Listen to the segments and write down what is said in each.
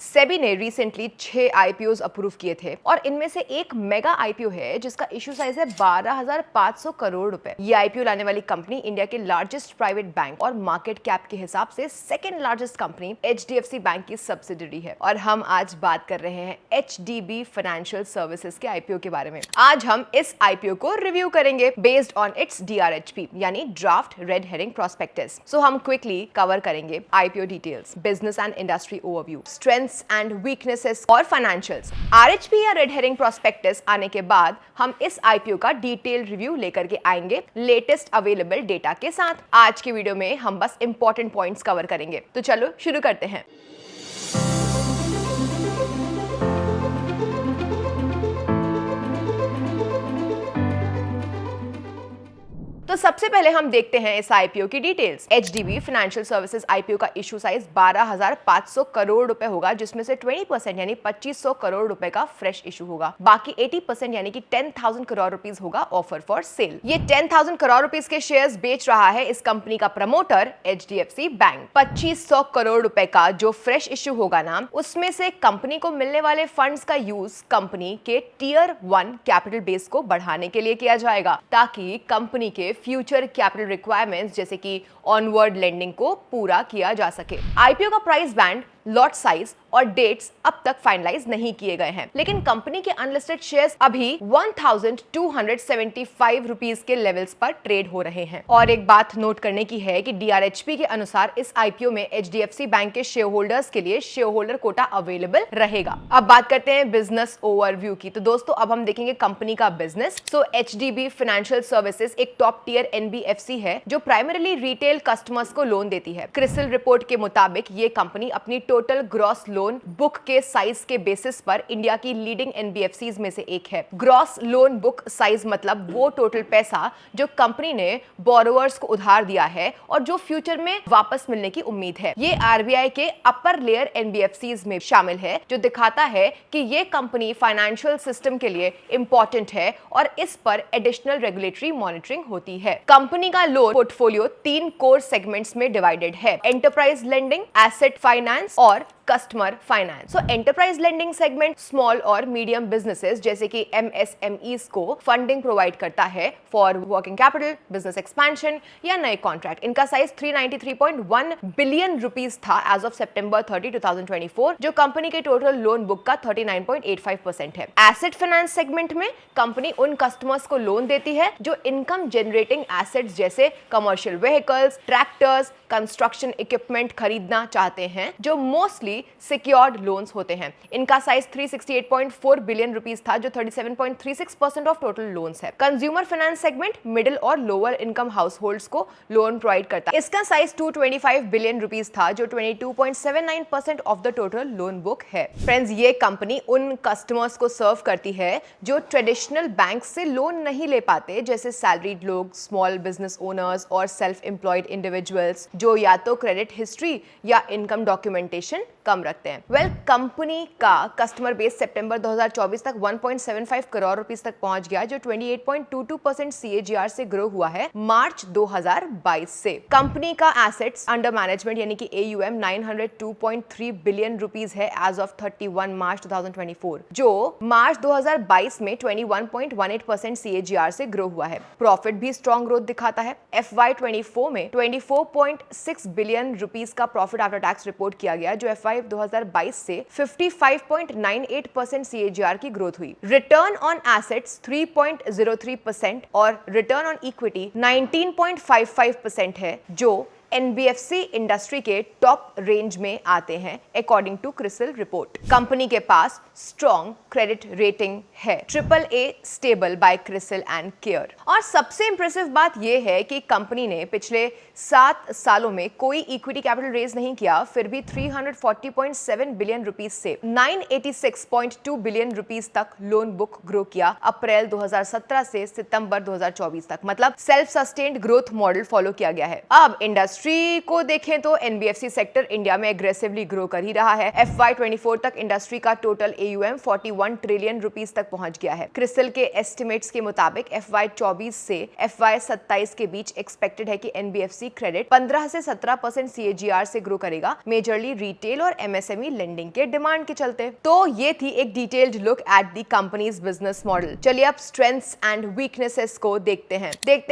सेबी ने recently 6 IPOs approve किए थे और इनमें से एक मेगा आईपीओ है जिसका इश्यू साइज है 12,500 करोड़ रुपए। ये आईपीओ लाने वाली कंपनी इंडिया के लार्जेस्ट प्राइवेट बैंक और मार्केट कैप के हिसाब से second largest company HDFC bank की सब्सिडरी है। और हम आज बात कर रहे हैं एचडीबी फाइनेंशियल सर्विसेज के आईपीओ के बारे में। आज हम इस आईपीओ को रिव्यू करेंगे बेस्ड ऑन इट्स डीआरएचपी यानी ड्राफ्ट रेड हेरिंग प्रोस्पेक्टस। सो हम क्विकली कवर करेंगे IPO details, business and industry overview, strengths and weaknesses और फाइनेंशियल्स। आरएचपी या रेड हेरिंग प्रोस्पेक्टस आने के बाद हम इस आईपीओ का डिटेल रिव्यू लेकर के आएंगे लेटेस्ट अवेलेबल डेटा के साथ। आज के वीडियो में हम बस इंपॉर्टेंट पॉइंट्स कवर करेंगे। तो चलो शुरू करते हैं। तो सबसे पहले हम देखते हैं इस आईपीओ की details. HDB financial services IPO का इशू साइज 12,500 करोड़ रुपए होगा, जिसमें से 20% यानी 2500 करोड़ रुपए का फ्रेश इशू होगा। बाकी 80% यानी कि 10,000 करोड़ रुपीस होगा ऑफर फॉर सेल। ये 10,000 करोड़ रुपीस के शेयर्स बेच रहा है इस कंपनी का प्रमोटर एचडीएफसी बैंक। 2500 करोड़ रुपए का जो फ्रेश इशू होगा ना, उसमें से कंपनी को मिलने वाले फंड्स का यूज कंपनी के टियर 1 कैपिटल बेस को बढ़ाने के लिए किया जाएगा, ताकि कंपनी के फ्यूचर कैपिटल रिक्वायरमेंट्स जैसे कि ऑनवर्ड लेंडिंग को पूरा किया जा सके। आईपीओ का प्राइस बैंड, लॉट साइज और डेट्स अब तक फाइनलाइज नहीं किए गए हैं, लेकिन कंपनी के अनलिस्टेड शेयर्स अभी 1275 रुपीस के लेवल्स पर ट्रेड हो रहे हैं। और एक बात नोट करने की है कि डीआरएचपी के अनुसार इस आईपीओ में एचडीएफसी बैंक के शेयर होल्डर्स के लिए शेयर होल्डर कोटा अवेलेबल रहेगा। अब बात करते हैं बिजनेस ओवरव्यू की। तो दोस्तों अब हम देखेंगे कंपनी का बिजनेस। सो एचडीबी फाइनेंशियल सर्विसेज एक टॉप टियर एनबीएफसी है जो प्राइमरीली रिटेल कस्टमर्स को लोन देती है। क्रिसिल रिपोर्ट के मुताबिक ये कंपनी अपनी टोटल ग्रॉस लोन बुक के साइज के बेसिस पर इंडिया की लीडिंग एनबीएफसीज में से एक है। ग्रॉस लोन बुक साइज मतलब वो टोटल पैसा जो कंपनी ने बोरोवर्स को उधार दिया है और जो फ्यूचर में वापस मिलने की उम्मीद है। ये आरबीआई के अपर लेयर एनबीएफसीज में शामिल है, जो दिखाता है कि ये कंपनी फाइनेंशियल सिस्टम के लिए इंपॉर्टेंट है और इस पर एडिशनल रेगुलेटरी मॉनिटरिंग होती है। कंपनी का लोन पोर्टफोलियो 3 कोर सेगमेंट्स में डिवाइडेड है: एंटरप्राइज लेंडिंग, एसेट फाइनेंस और कस्टमर फाइनेंस। सो एंटरप्राइज लेंडिंग सेगमेंट स्मॉल और मीडियम बिजनेसेस जैसे कि एमएसएमईज को फंडिंग प्रोवाइड करता है for working capital, business expansion या नए कॉन्ट्रैक्ट। इनका साइज 393.1 बिलियन रुपीस था एज ऑफ सितंबर 30, 2024, जो कंपनी के टोटल लोन बुक का 39.85% है। एसेट फाइनेंस सेगमेंट में कंपनी उन कस्टमर्स को लोन देती है जो इनकम जनरेटिंग एसेट्स जैसे commercial vehicles, tractors, construction equipment खरीदना चाहते हैं, जो मोस्टली सिक्योर्ड लोन्स होते हैं। इनका साइज 368.4 बिलियन रुपीस था, जो 37.36% ऑफ टोटल लोन्स है। कंज्यूमर फाइनेंस सेगमेंट मिडिल और लोअर इनकम हाउस होल्ड्स को लोन प्रोवाइड करता है। इसका साइज 225 बिलियन रुपीस था, जो 22.79% of the total loan book है। फ्रेंड्स, ये कंपनी उन कस्टमर्स को सर्व करती है जो ट्रेडिशनल बैंक से लोन नहीं ले पाते, जैसे सैलरीड लोग, स्मॉल बिजनेस ओनर्स और सेल्फ एम्प्लॉयड इंडिविजुअल्स जो या तो क्रेडिट हिस्ट्री या इनकम डॉक्यूमेंटेशन कम रखते हैं। कंपनी का कस्टमर बेस सितंबर 2024 तक 1.75 करोड़ रुपीस तक पहुंच गया, जो 28.22% सीएजीआर से ग्रो हुआ है मार्च 2022 से। कंपनी का एसेट्स अंडर मैनेजमेंट यानी कि एयूएम 902.3 बिलियन रुपीस है एज ऑफ 31 मार्च 2024, जो मार्च 2022 में 21.18% सीएजीआर से ग्रो हुआ है। प्रॉफिट भी स्ट्रॉन्ग ग्रोथ दिखाता है। FY24 में 24.6 बिलियन रुपीस का प्रॉफिट आफ्टर टैक्स रिपोर्ट किया गया, जो FY 2022 से 55.98% सीएजीआर की ग्रोथ हुई। रिटर्न ऑन एसेट्स 3.03% और रिटर्न ऑन इक्विटी 19.55% है, जो एनबीएफसी इंडस्ट्री के टॉप रेंज में आते हैं according to CRISIL report. Company के पास स्ट्रॉन्ग क्रेडिट रेटिंग है, AAA stable by CRISIL and CARE. और सबसे इंप्रेसिव बात यह है कि कंपनी ने पिछले 7 सालों में कोई इक्विटी कैपिटल रेज नहीं किया, फिर भी 340.7 बिलियन रुपीस से 986.2 बिलियन रुपीस तक लोन बुक ग्रो किया अप्रैल 2017 से सितंबर 2024 तक। मतलब self sustained growth model follow किया गया है। अब इंडस्ट्री इंडस्ट्री को देखें तो एनबीएफसी सेक्टर इंडिया में एग्रेसिवली ग्रो कर ही रहा है। FY24 तक इंडस्ट्री का टोटल AUM 41 ट्रिलियन रुपीस तक पहुंच गया है। क्रिस्टल के एस्टिमेट्स के मुताबिक FY24 से FY27 के बीच एक्सपेक्टेड है कि एनबीएफसी क्रेडिट 15 से 17% CAGR से ग्रो करेगा, मेजरली रिटेल और MSME लेंडिंग के डिमांड के चलते। तो ये थी एक detailed look at the companies business model. चलिए अब स्ट्रेंथ्स एंड वीकनेसेस को देखते हैं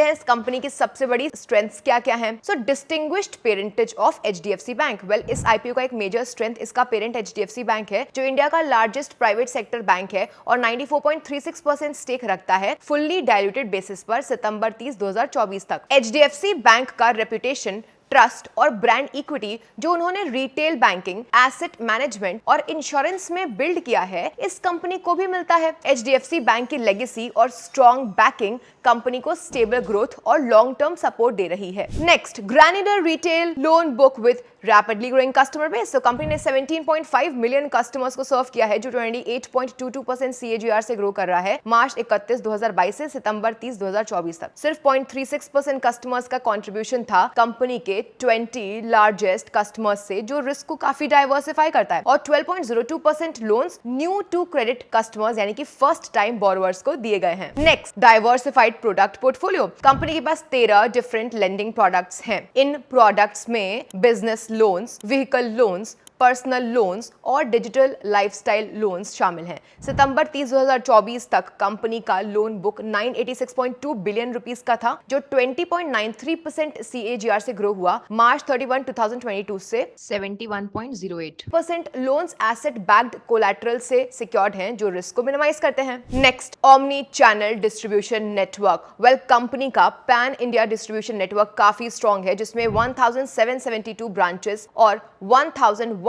इस कंपनी की सबसे बड़ी स्ट्रेंथ्स क्या क्या हैं। So distinguished parentage of HDFC bank. Well, इस IPO का एक मेजर स्ट्रेंथ इसका पेरेंट HDFC बैंक है, जो इंडिया का लार्जेस्ट प्राइवेट सेक्टर बैंक है और 94.36% स्टेक रखता है फुल्ली डाइल्यूटेड बेसिस पर सितंबर 30, 2024 तक। HDFC बैंक का रेपुटेशन, ट्रस्ट और ब्रांड इक्विटी जो उन्होंने रिटेल बैंकिंग, एसेट मैनेजमेंट और इंश्योरेंस में बिल्ड किया है, इस कंपनी को भी मिलता है। HDFC बैंक की लेगेसी और स्ट्रॉन्ग बैकिंग कंपनी को स्टेबल ग्रोथ और लॉन्ग टर्म सपोर्ट दे रही है। Next, granular retail loan book with rapidly growing customer base. तो कंपनी ने 17.5 मिलियन कस्टमर्स को सर्व किया है, जो 28.22% CAGR से ग्रो कर रहा है मार्च 31, 2022 से सितंबर 30, 2024 तक। सिर्फ 0.36% कस्टमर्स का कंट्रीब्यूशन था कंपनी के 20 लार्जेस्ट कस्टमर्स से, जो रिस्क को काफी डाइवर्सिफाई करता है। और 12.02% loans new to credit customers यानी कि फर्स्ट टाइम बोरोवर्स को दिए गए हैं। Next, diversified product portfolio. Company के पास 13 डिफरेंट लेंडिंग प्रोडक्ट्स हैं। इन प्रोडक्ट्स में business loans, vehicle loans, personal loans और डिजिटल लाइफस्टाइल लोन्स शामिल हैं। सितंबर 30, 2024 तक कंपनी का लोन बुक 986.2 बिलियन रुपीस का था, जो 20.93% CAGR से ग्रो हुआ मार्च 31, 2022 से 71.08%। लोन्स एसेट बैक्ड कोलैटरल से सिक्योर्ड हैं, जो रिस्क को मिनिमाइज करते हैं। Next, omni channel distribution network. Well, company का पैन इंडिया डिस्ट्रीब्यूशन नेटवर्क काफी स्ट्रॉन्ग है, जिसमें 1772 ब्रांचेस और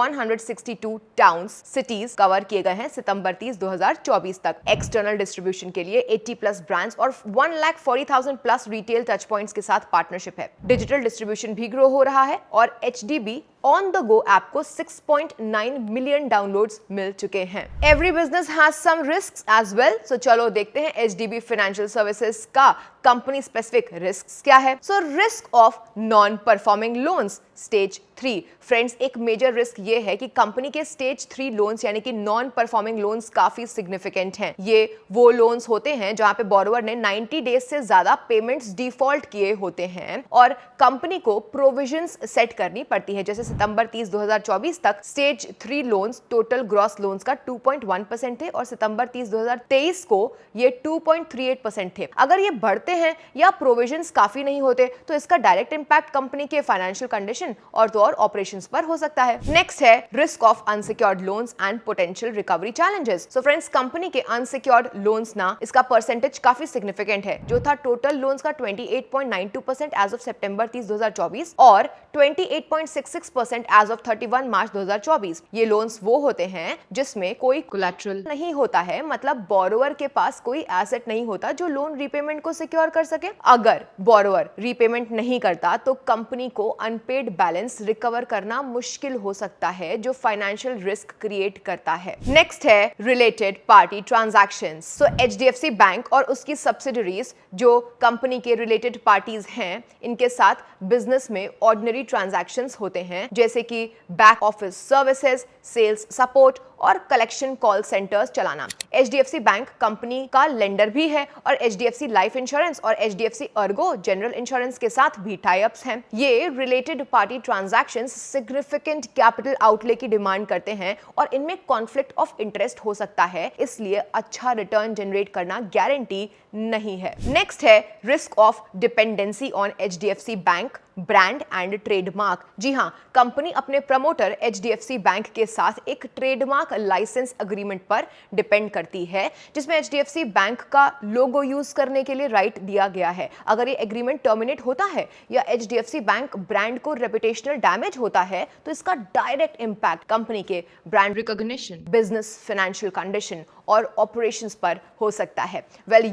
1162 टाउन्स, सिटीज कवर किए गए हैं सितंबर 30, 2024 तक। एक्सटर्नल डिस्ट्रीब्यूशन के लिए 80+ ब्रांड्स और 1,40,000 प्लस रिटेल टच पॉइंट्स के साथ पार्टनरशिप है। डिजिटल डिस्ट्रीब्यूशन भी ग्रो हो रहा है और HDB on the go app को 6.9 मिलियन डाउनलोड्स मिल चुके हैं। Every business has some risks as well. So चलो देखते हैं HDB फाइनेंशियल सर्विसेज का कंपनी स्पेसिफिक रिस्क्स क्या है। So risk of non performing loans stage 3। Friends, एक मेजर रिस्क ये है कि कंपनी के स्टेज 3 लोन्स यानी कि नॉन परफॉर्मिंग लोन्स काफी सिग्निफिकेंट हैं। ये वो लोन्स होते हैं जहां पे बोरोवर ने 90 डेज से ज्यादा पेमेंट्स डिफॉल्ट किए होते हैं और कंपनी को प्रोविजंस सेट करनी पड़ती है। जैसे सितंबर 30, 2024 तक stage 3 loans total gross loans का 2.1% थे और सितंबर 30, 2023 को ये 2.38% थे। अगर ये बढ़ते हैं या प्रोविजंस काफी नहीं होते तो इसका डायरेक्ट इंपैक्ट कंपनी के फाइनेंशियल कंडीशन और तो और ऑपरेशंस पर हो सकता है। नेक्स्ट है risk of unsecured loans and potential recovery challenges. So friends, company के अनसिक्योर्ड लोन्स ना इसका परसेंटेज काफी सिग्निफिकेंट है, जो था टोटल लोन्स का 28.92% एज ऑफ सितंबर 30, 2024 और 28.66% एज ऑफ 31 मार्च 2024। ये लोन्स वो होते हैं जिसमें कोई कोलैटरल नहीं होता है, मतलब बोरोवर के पास कोई एसेट नहीं होता जो लोन रीपेमेंट को सिक्योर कर सके। अगर बोरोवर रीपेमेंट नहीं करता तो कंपनी को अनपेड बैलेंस रिकवर करना मुश्किल हो सकता है, जो फाइनेंशियल रिस्क क्रिएट करता है। नेक्स्ट है रिलेटेड पार्टी ट्रांजैक्शंस। सो HDFC बैंक और उसकी सब्सिडरीज जो कंपनी के रिलेटेड पार्टीज हैं, इनके साथ बिजनेस में ऑर्डिनरी ट्रांजैक्शंस होते हैं, जैसे कि back office services, sales support और कलेक्शन कॉल सेंटर्स चलाना। HDFC बैंक कंपनी का लेंडर भी है और HDFC लाइफ इंश्योरेंस और HDFC अर्गो जनरल इंश्योरेंस के साथ भी टाई अप्स हैं। ये related party transactions significant capital outlay की डिमांड करते हैं और इनमें कॉन्फ्लिक्ट ऑफ इंटरेस्ट हो सकता है, इसलिए अच्छा रिटर्न जनरेट करना गारंटी नहीं है। नेक्स्ट है risk of dependency on HDFC bank brand and trademark. जी हाँ, कंपनी अपने प्रमोटर HDFC बैंक के साथ एक ट्रेडमार्क लाइसेंस एग्रीमेंट पर डिपेंड करती है, जिसमें HDFC बैंक का लोगो यूज करने के लिए राइट दिया गया है। अगर ये एग्रीमेंट टर्मिनेट होता है या HDFC बैंक ब्रांड को रेपुटेशनल डैमेज होता है तो इसका डायरेक्ट इंपैक्ट कंपनी के brand recognition, business financial condition और ऑपरेशंस पर हो सकता है।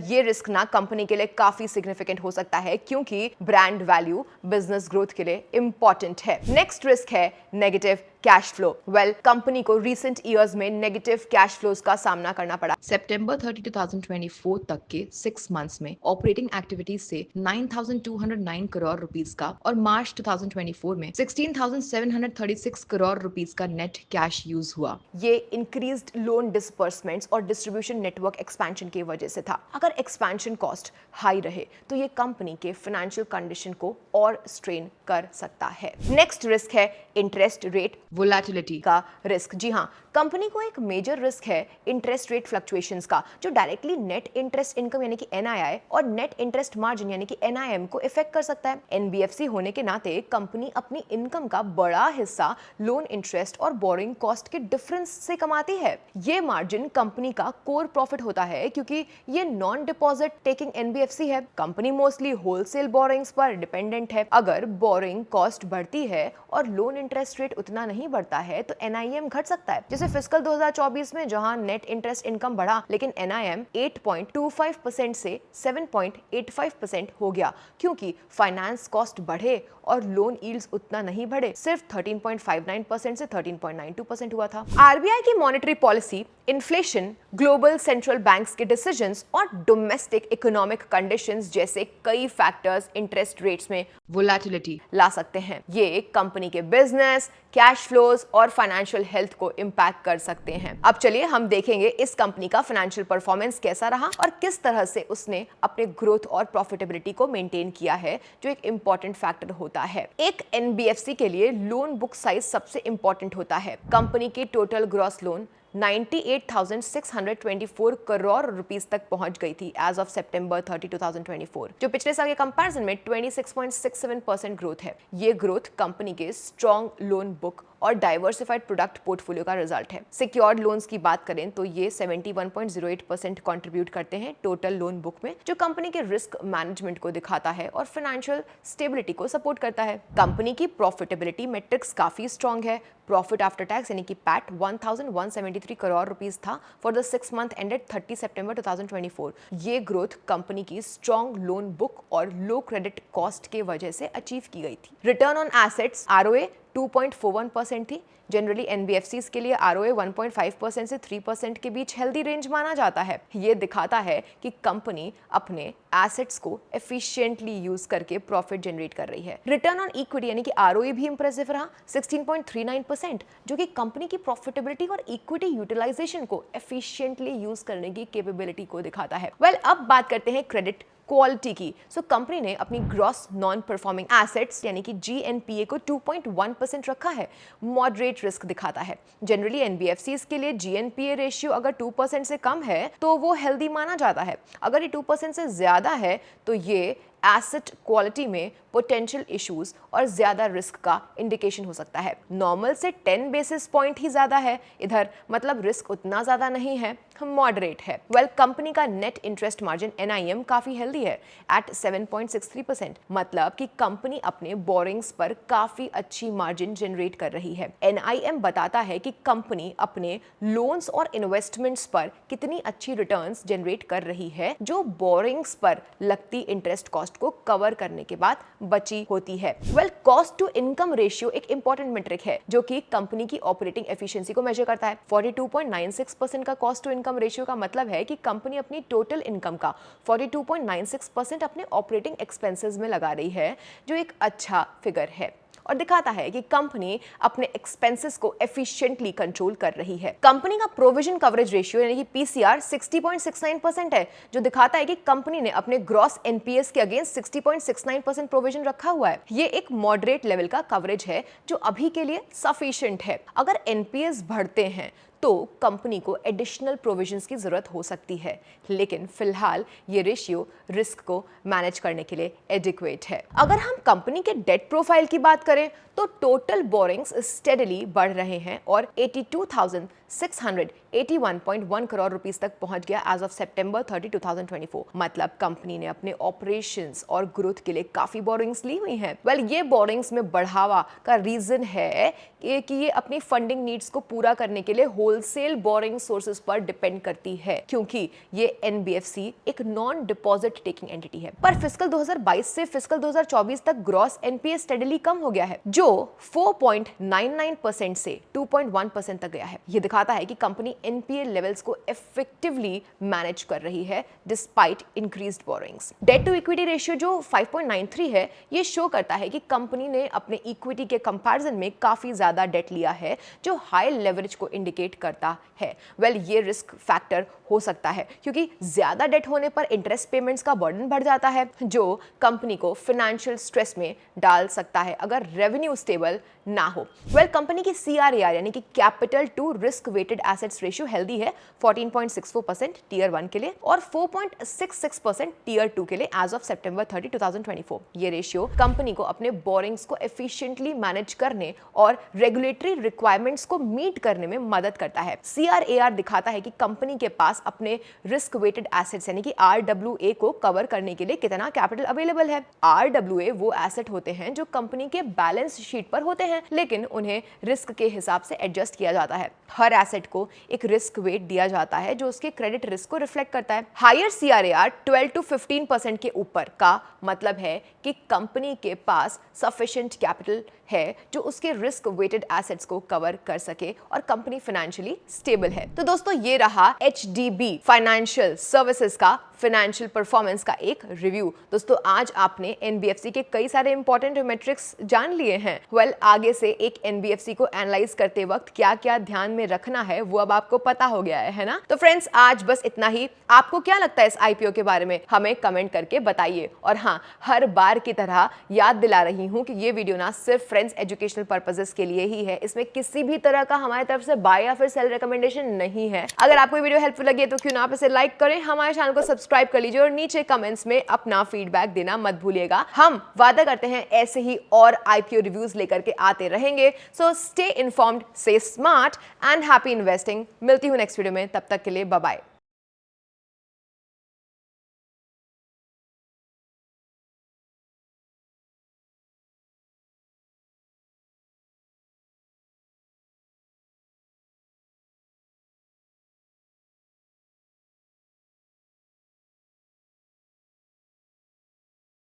ये रिस्क ना कंपनी के लिए काफी सिग्निफिकेंट हो सकता है क्योंकि ब्रांड वैल्यू बिजनेस ग्रोथ के लिए इंपॉर्टेंट है। नेक्स्ट रिस्क है नेगेटिव कैश फ्लो। कंपनी को रिसेंट ईयर्स में नेगेटिव कैश फ्लोज का सामना करना पड़ा। सितंबर 30, 2024 तक के 6 मंथ्स में ऑपरेटिंग एक्टिविटीज से 9,209 करोड़ रुपीस का और मार्च 2024 में 16,736 करोड़ रुपीस का नेट कैश यूज हुआ। ये इंक्रीज्ड लोन डिसबर्समेंट्स और डिस्ट्रीब्यूशन नेटवर्क एक्सपेंशन की वजह से था। अगर एक्सपेंशन कॉस्ट हाई रहे तो ये कंपनी के फाइनेंशियल कंडीशन को और स्ट्रेन कर सकता है। नेक्स्ट रिस्क है इंटरेस्ट रेट वोलेटिलिटी का रिस्क। जी हाँ, कंपनी को एक मेजर रिस्क है इंटरेस्ट रेट फ्लक्चुएशंस का, जो डायरेक्टली नेट इंटरेस्ट इनकम यानी कि NII और नेट इंटरेस्ट मार्जिन यानी कि NIM को इफेक्ट कर सकता है। NBFC होने के नाते कंपनी अपनी इनकम का बड़ा हिस्सा लोन इंटरेस्ट और बोरिंग कॉस्ट के डिफरेंस से कमाती है। ये मार्जिन कंपनी का कोर प्रॉफिट होता है क्योंकि ये नॉन डिपॉजिट टेकिंग NBFC है। कंपनी मोस्टली होलसेल बोरिंग्स पर डिपेंडेंट है। अगर बोरिंग कॉस्ट बढ़ती है और लोन इंटरेस्ट रेट उतना नहीं बढ़ता है तो NIM घट सकता है। जैसे फिस्कल 2024 में जहां नेट इंटरेस्ट इनकम बढ़ा लेकिन NIM 8.25% से 7.85% हो गया क्योंकि फाइनेंस कॉस्ट बढ़े और लोन यील्ड्स उतना नहीं बढ़े, सिर्फ 13.59% से 13.92% हुआ था। RBI की monetary policy, inflation, global central banks के डिसीजंस और डोमेस्टिक इकोनॉमिक कंडीशंस जैसे कई फैक्टर्स इंटरेस्ट रेट्स में वोलेटिलिटी ला सकते हैं। ये कंपनी के बिजनेस, कैश फ्लोज और फाइनेंशियल हेल्थ को इंपैक्ट कर सकते हैं। अब चलिए हम देखेंगे इस कंपनी का फाइनेंशियल परफॉर्मेंस कैसा रहा और किस तरह से उसने अपने ग्रोथ और प्रॉफिटेबिलिटी को मेंटेन किया है, जो एक इंपॉर्टेंट फैक्टर होता है। एक NBFC के लिए लोन बुक साइज सबसे इंपॉर्टेंट होता है। कंपनी के total gross loan 98,624 crore rupees तक पहुंच गई थी एज ऑफ सितंबर 30, 2024, जो पिछले साल के कंपैरिजन में 26.67% ग्रोथ है। ये ग्रोथ कंपनी के स्ट्रॉन्ग लोन बुक और डाइवर्सिफाइड प्रोडक्ट पोर्टफोलियो का रिजल्ट है। सिक्योर्ड लोन्स की बात करें तो ये 71.08% कंट्रीब्यूट करते हैं टोटल लोन बुक में, जो कंपनी के रिस्क मैनेजमेंट को दिखाता है और फाइनेंशियल स्टेबिलिटी को सपोर्ट करता है। कंपनी की प्रॉफिटेबिलिटी मैट्रिक्स काफी स्ट्रॉन्ग है। प्रॉफिट आफ्टर टैक्स यानी कि पैट 1,173 करोड़ रुपीस था फॉर द 6 मंथ एंडेड 30 सितंबर 2024। ये ग्रोथ कंपनी की स्ट्रॉन्ग लोन बुक और लो क्रेडिट कॉस्ट के वजह से अचीव की गई थी। रिटर्न ऑन एसेट्स ROA 2.41% थी। जनरली NBFCs के लिए ROA 1.5% से 3% के बीच हेल्दी रेंज माना जाता है। ये दिखाता है कि कंपनी अपने एसेट्स को एफिशिएंटली यूज करके प्रॉफिट जनरेट कर रही है। रिटर्न ऑन इक्विटी यानी कि ROE भी इंप्रेसिव रहा 16.39%, जो कि कंपनी की प्रॉफिटेबिलिटी और इक्विटी यूटिलाइजेशन को एफिशिएंटली यूज करने की कैपेबिलिटी को दिखाता है। अब बात करते हैं क्रेडिट क्वालिटी की। कंपनी ने अपनी ग्रॉस नॉन परफॉर्मिंग एसेट्स यानी कि GNPA को 2.1% रखा है। मॉडरेट रिस्क दिखाता है। जनरली NBFCs के लिए GNPA रेशियो अगर 2% से कम है तो वो हेल्दी माना जाता है। अगर ये 2% से ज्यादा है तो ये एसेट क्वालिटी में पोटेंशियल इश्यूज और ज्यादा रिस्क का इंडिकेशन हो सकता है। नॉर्मल से 10 बेसिस पॉइंट ही ज्यादा है इधर, मतलब रिस्क उतना ज्यादा नहीं है, मॉडरेट है। कंपनी का नेट इंटरेस्ट मार्जिन NIM काफी हेल्दी है एट 7.63%, मतलब कि कंपनी अपने बोरिंग्स पर काफी अच्छी मार्जिन जनरेट कर रही है। NIM बताता है कि कंपनी अपने लोन्स और इन्वेस्टमेंट्स पर कितनी अच्छी रिटर्न्स जनरेट कर रही है, जो बोरिंग्स पर लगती इंटरेस्ट कॉस्ट को कवर करने के बाद बची होती है। कॉस्ट टू इनकम रेशियो एक इंपॉर्टेंट मेट्रिक है जो कि कंपनी की ऑपरेटिंग एफिशिएंसी को मेजर करता है। 42.96% का कॉस्ट टू इनकम रेशियो का मतलब है कि कंपनी अपनी टोटल इनकम का 42.96% अपने ऑपरेटिंग एक्सपेंसेस में लगा रही है, जो एक अच्छा फिगर है और दिखाता है कि कंपनी अपने एक्सपेंसेस को एफिशिएंटली कंट्रोल कर रही है। कंपनी का प्रोविजन कवरेज रेशियो यानी कि PCR 60.69% है, जो दिखाता है कि कंपनी ने अपने ग्रॉस NPAs के अगेंस्ट 60.69% प्रोविजन रखा हुआ है। ये एक मॉडरेट लेवल का कवरेज है जो अभी के लिए सफिशिएंट है। अगर NPAs बढ़ते हैं तो कंपनी को एडिशनल प्रोविजंस की जरूरत हो सकती है, लेकिन फिलहाल ये रेशियो रिस्क को मैनेज करने के लिए एडिक्वेट है। अगर हम कंपनी के डेट प्रोफाइल की बात करें तो टोटल बोरिंग्स स्टेडली बढ़ रहे हैं और 82,600 81.1 करोड़ रुपीस तक पहुंच गया एज ऑफ September 30, 2024। मतलब कंपनी ने अपने ऑपरेशंस और ग्रोथ के लिए काफी बोरिंग्स ली हुई हैं। ये बोरिंग्स में बढ़ावा का रीजन है कि ये अपनी फंडिंग नीड्स को पूरा करने के लिए होलसेल बोरिंग सोर्सेज पर डिपेंड करती है, क्योंकि ये NBFC एक नॉन डिपॉजिट टेकिंग एंटिटी है। पर फिस्कल 2022 से फिस्कल 2024 तक ग्रॉस NPA स्टेडली कम हो गया है, जो 4.99% से 2.1% तक गया है। ये दिखाता है कि कंपनी NPA लेवल्स को इफेक्टिवली मैनेज कर रही है despite increased borrowings. Debt to equity ratio जो 5.93 है, ये शो करता है कि कंपनी ने अपने इक्विटी के कंपैरिजन में काफी ज्यादा डेट लिया है, जो हाई लेवरेज को इंडिकेट करता है। ये रिस्क फैक्टर हो सकता है, क्योंकि ज्यादा डेट होने पर इंटरेस्ट पेमेंट्स का बर्डन बढ़ जाता है, जो कंपनी को फाइनेंशियल स्ट्रेस में डाल सकता है अगर रेवेन्यू स्टेबल ना हो। कंपनी की CRAR यानी कि capital to risk weighted assets ratio healthy है, 14.64% टियर 1 के लिए और 4.66% टियर 2 के लिए एज ऑफ September 30, 2024। ये रेशियो कंपनी को अपने बोरिंग्स को एफिशिएंटली मैनेज करने और रेगुलेटरी रिक्वायरमेंट्स को मीट करने में मदद करता है। CRAR दिखाता है कि कंपनी के पास अपने रिस्क वेटेड एसेट्स यानी कि RWA को कवर करने के लिए कितना कैपिटल अवेलेबल है। RWA वो एसेट होते हैं जो कंपनी के बैलेंस शीट पर होते हैं, लेकिन उन्हें रिस्क के हिसाब से एडजस्ट किया जाता है। हर एसेट को एक रिस्क वेट दिया जाता है जो उसके क्रेडिट रिस्क को रिफ्लेक्ट करता है। हायर CRAR 12 to 15% के ऊपर का मतलब है कि कंपनी के पास सफिशिएंट कैपिटल है जो उसके रिस्क वेटेड एसेट्स को कवर कर सके और कंपनी फाइनेंशियली स्टेबल है। तो दोस्तों, ये रहा HDB फाइनेंशियल सर्विसेज का फाइनेंशियल परफॉर्मेंस का एक रिव्यू। दोस्तों, आज आपने NBFC के कई सारे इंपॉर्टेंट मैट्रिक्स जान लिए हैं। आगे से एक NBFC को एनालाइज करते वक्त क्या क्या ध्यान में रखना है वो अब आपको पता हो गया है ना। तो फ्रेंड्स, आज बस इतना ही। आपको क्या लगता है इस IPO के बारे में, हमें कमेंट करके बताइए। और हाँ, हर बार की तरह याद दिला रही हूँ कि ये वीडियो ना सिर्फ फ्रेंड्स एजुकेशनल पर्पसेस के लिए ही है। इसमें किसी भी तरह का हमारी तरफ से बाय या फिर सेल रिकमेंडेशन नहीं है। अगर आपको वीडियो हेल्पफुल लगी है तो क्यों ना आप इसे लाइक करें, हमारे चैनल को सब्सक्राइब कर लीजिए और नीचे कमेंट्स में अपना फीडबैक देना मत भूलिएगा। हम वादा करते हैं ऐसे ही और IPO रिव्यूज लेकर के आते रहेंगे। So stay informed, stay smart and happy investing. मिलती हूँ नेक्स्ट वीडियो में, तब तक के लिए bye bye.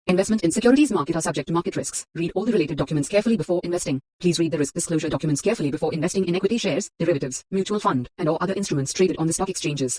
Investment in securities market are subject to market risks. Read all the related documents carefully before investing. Please read the risk disclosure documents carefully before investing in equity shares, derivatives, mutual fund, and or other instruments traded on the stock exchanges.